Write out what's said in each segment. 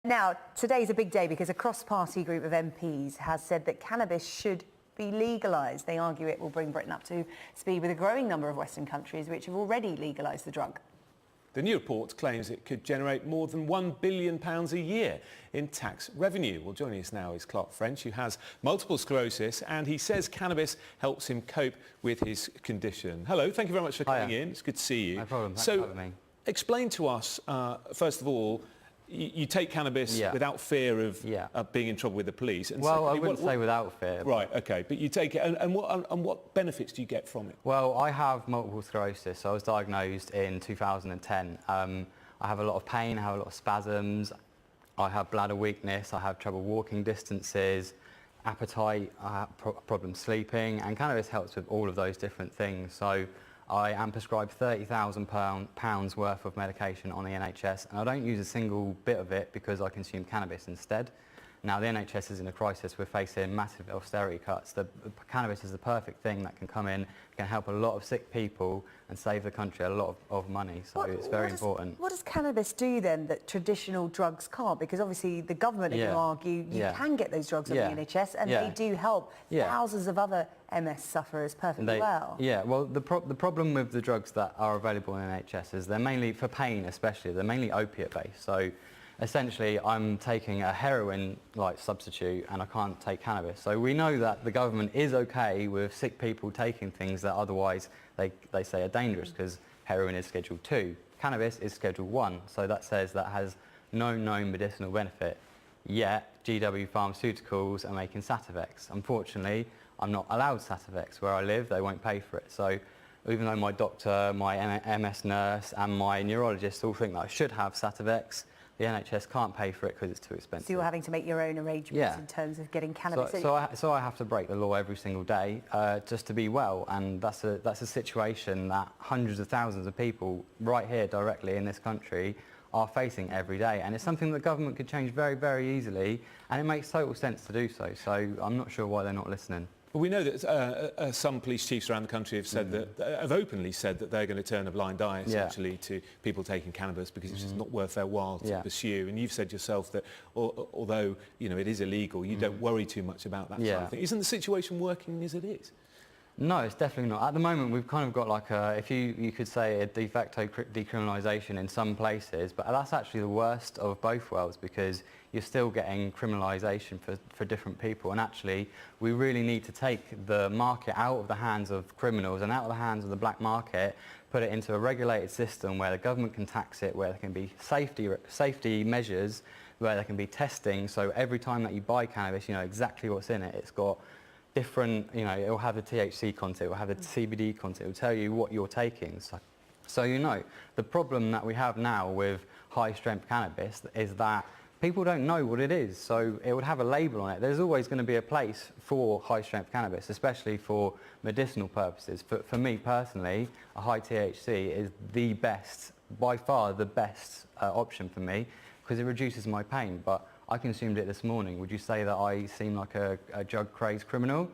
Now, today's a big day because a cross-party group of MPs has said that cannabis should be legalised. They argue it will bring Britain up to speed with a growing number of Western countries which have already legalised the drug. The new report claims it could generate more than £1 billion a year in tax revenue. Well, joining us now is Clark French, who has multiple sclerosis, and he says cannabis helps him cope with his condition. Hello, thank you very much for coming in. It's good to see you. No problem. Thanks for having me. Explain to us, first of all, you take cannabis without fear of being in trouble with the police. And well, secondly, I wouldn't say without fear. Right, OK, but you take it, and what benefits do you get from it? Well, I have multiple sclerosis, so I was diagnosed in 2010. I have a lot of pain, I have a lot of spasms, I have bladder weakness, I have trouble walking distances, appetite, I have problems sleeping, and cannabis helps with all of those different things. So I am prescribed £30,000 worth of medication on the NHS, and I don't use a single bit of it because I consume cannabis instead. Now, the NHS is in a crisis. We're facing massive austerity cuts. The cannabis is the perfect thing that can come in, can help a lot of sick people and save the country a lot of money, so it's very important. What does cannabis do then that traditional drugs can't? Because obviously the government are going to argue you can get those drugs on the NHS, and they do help thousands of other MS sufferers perfectly well. Yeah, well, the problem with the drugs that are available in NHS is they're mainly, for pain especially, they're mainly opiate-based. So essentially, I'm taking a heroin-like substitute and I can't take cannabis. So we know that the government is okay with sick people taking things that otherwise they say are dangerous, because heroin is Schedule 2. Cannabis is Schedule 1, so that says that has no known medicinal benefit. Yet, GW Pharmaceuticals are making Sativex. Unfortunately, I'm not allowed Sativex. Where I live, they won't pay for it. So even though my doctor, my MS nurse and my neurologist all think that I should have Sativex, the NHS can't pay for it because it's too expensive. So you're having to make your own arrangements in terms of getting cannabis. So I have to break the law every single day just to be well, and that's a situation that hundreds of thousands of people right here directly in this country are facing every day, and it's something that government could change very, very easily, and it makes total sense to do so. So I'm not sure why they're not listening. Well, we know that some police chiefs around the country have said have openly said that they're going to turn a blind eye essentially to people taking cannabis because it's just not worth their while to pursue. And you've said yourself that although it is illegal, you don't worry too much about that sort of thing. Isn't the situation working as it is? No, it's definitely not. At the moment, we've kind of got like if you could say a de facto decriminalisation in some places, but that's actually the worst of both worlds, because you're still getting criminalisation for different people. And actually, we really need to take the market out of the hands of criminals and out of the hands of the black market, put it into a regulated system where the government can tax it, where there can be safety measures, where there can be testing. So every time that you buy cannabis, you know exactly what's in it. It's got different, it will have the THC content, it will have the CBD content, it will tell you what you're taking. So the problem that we have now with high-strength cannabis is that people don't know what it is, so it would have a label on it. There's always going to be a place for high-strength cannabis, especially for medicinal purposes. For me personally, a high THC is the best, by far the best option for me, because it reduces my pain. But I consumed it this morning. Would you say that I seem like a drug-crazed criminal?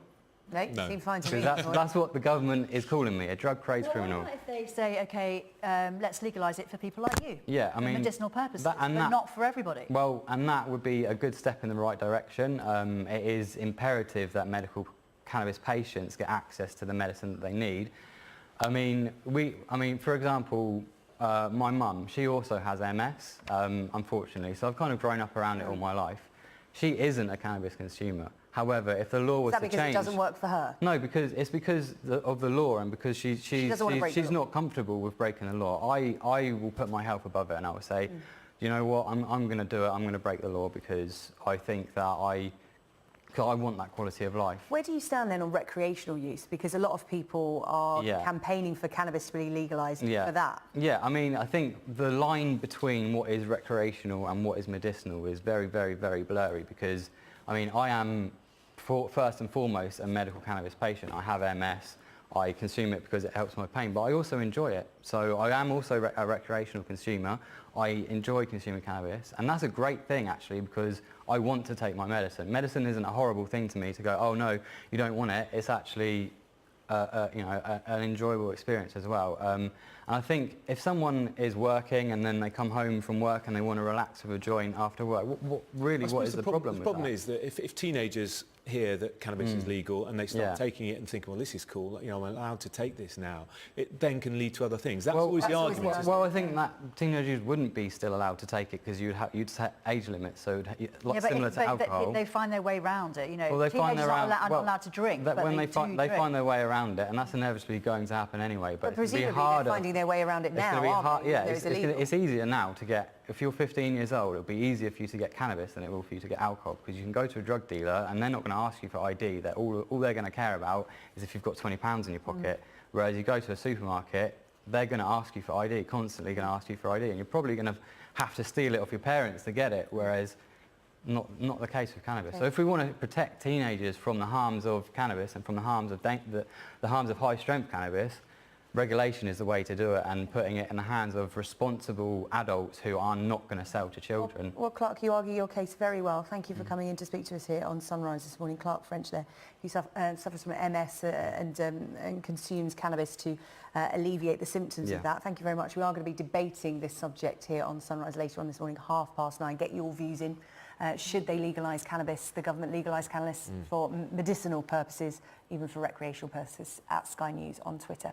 No, you seem fine to me. That's what the government is calling me, a drug-crazed criminal. What if they say, OK, let's legalise it for people like you? Yeah, I mean, for medicinal purposes, but not for everybody. Well, and that would be a good step in the right direction. It is imperative that medical cannabis patients get access to the medicine that they need. I mean, for example, my mum, she also has MS, unfortunately, so I've kind of grown up around it all my life. She isn't a cannabis consumer. However, if the law was to change... Is that because it doesn't work for her? No, because of the law, and because she's not comfortable with breaking the law. I will put my health above it, and I will say, you know what, I'm going to do it, I'm going to break the law because I think that I want that quality of life. Where do you stand then on recreational use? Because a lot of people are campaigning for cannabis to be legalised for that. Yeah, I mean, I think the line between what is recreational and what is medicinal is very, very, very blurry, because, I mean, I am, first and foremost, a medical cannabis patient. I have MS. I consume it because it helps my pain, but I also enjoy it. So I am also a recreational consumer. I enjoy consuming cannabis, and that's a great thing actually, because I want to take my medicine. Medicine isn't a horrible thing to me to go, oh no, you don't want it. It's actually an enjoyable experience as well. And And I think if someone is working and then they come home from work and they want to relax with a joint after work, what is the problem with that? The problem is that if teenagers hear that cannabis is legal and they start taking it and thinking, well, this is cool, you know, I'm allowed to take this now, it then can lead to other things. That's always the argument. Well, I think that teenagers wouldn't be still allowed to take it because you'd set age limits, so similar to alcohol. But they find their way around it, you know. Well, they find teenagers their aren't allowed to drink, but when they find their way around it, and that's inevitably going to happen anyway. But it's going to be presumably harder. they're finding their way around it now, aren't they? Yeah, it's easier now to get. If you're 15 years old, it'll be easier for you to get cannabis than it will for you to get alcohol, because you can go to a drug dealer and they're not going to ask you for ID. All they're going to care about is if you've got £20 in your pocket. Whereas you go to a supermarket, they're going to ask you for ID, constantly going to ask you for ID, and you're probably going to have to steal it off your parents to get it. Whereas not the case with cannabis. So if we want to protect teenagers from the harms of cannabis and from the harms of the harms of high-strength cannabis, regulation is the way to do it, and putting it in the hands of responsible adults who are not going to sell to children. Well, Clark, you argue your case very well. Thank you for coming in to speak to us here on Sunrise this morning. Clark French there, who suffers from MS and consumes cannabis to alleviate the symptoms of that. Thank you very much. We are going to be debating this subject here on Sunrise later on this morning, 9:30. Get your views in. Should they legalise cannabis, the government legalise cannabis for medicinal purposes, even for recreational purposes, at Sky News on Twitter.